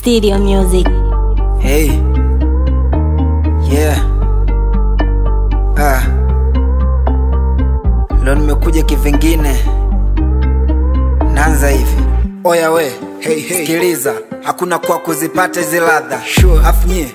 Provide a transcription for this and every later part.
Stereo Music. Hey, yeah. Leo nimekuja kivingine. Naanza hivi. Oya we, hey, sikiliza. Hakuna kwa kuzipata hizi ladha. Sure. Afnyie,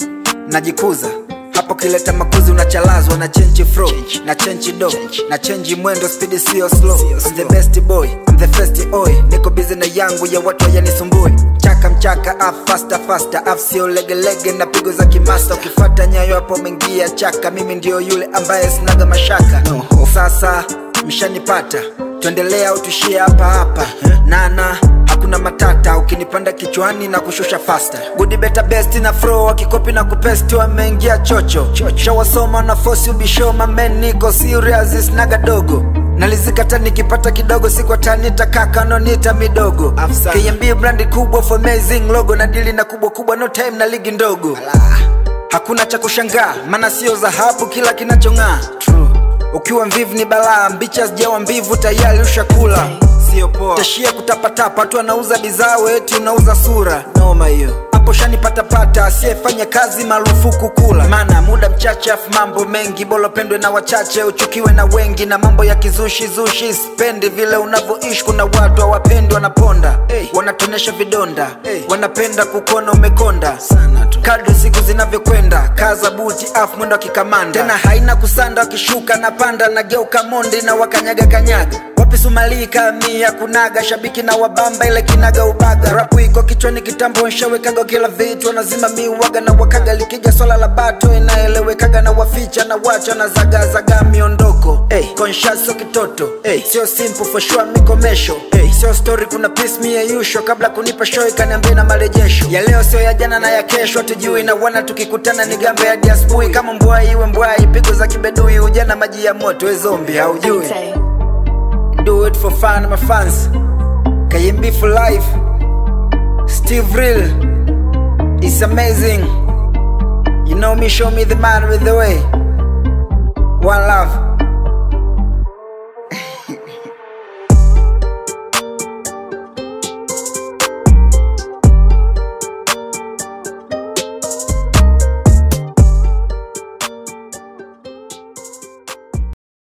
najikuza. Hapo kileta makuzi unachalazwa na change flow, na change do, na change mwendo, speed sio slow. I'm the best boy, I'm the first oi. Niko busy na yangu ya watu yanisumbui. Chaka mchaka, faster, sio lege na pigo za kimasta. Ukifuata nyayo hapo mengia chaka, mimi ndio yule ambaye sinaga mashaka. Sasa mshanipata, tuendelea au tushie hapa. Nana hakuna matata, ukinipanda kichwani na kushusha faster. Good better best na flow, wakikopi na kupesti wameingia chocho. Shawasoma na force ubisho, mamen niko serious snaga dogo. Nalizikata nikipata kidogo, siku atanita kaka no nita midogo. KMB brandi kubwa for amazing logo, na dili na kubwa no time na ligi ndogo. Hakuna cha kushangaa, maana sio dhahabu kila kinachong'aa. Ukiwa mvivu ni balaa, mbicha sijawa mbivu tayari ushakula. Sio poa, tashia kutapatapa, tu anauza bidhaa eti unauza sura. Noma hiyo. Hapo shanipata, asiyefanya kazi marufuku kula. Maana muda mchache afu mambo mengi, bora pendwe na wachache uchukiwe na wengi. Na mambo ya kizushi, sipendi vile unavyoishi. Kuna watu hawapendi wanaponda, wanatonesha vidonda, wanapenda kukona umekonda sana tu. Kadri siku zinavyokwenda, kaza buti afu mwendo kikamanda. Tena haina kusanda, wakishuka na panda na geuka mondi na wakanyaga. Wapi Sumalika mia kunaga, shabiki na wabamba ile kinaga ubaga. Rapu iko kichwani kitambo nshawekaga kila vitu, wanazima miwaga na wakaga. Likija swala la bato inaelewekaga na waficha na wacha na zaga miondoko. Conscious so kitoto, sio simple for sure mikomesho. Sio story kuna piece me ya usual, kabla kunipa show ikaniambia na marejesho. Ya leo sio ya jana na ya kesho, tujui na wana tukikutana ni gambe ya diaspui. Kama mbwai iwe mbwai, pigo za kibedui, ujana maji ya moto, we zombie haujui. Do it for fun, my fans. KMB for life. Steve Real. It's amazing. You know me, show me the man with the way. One love.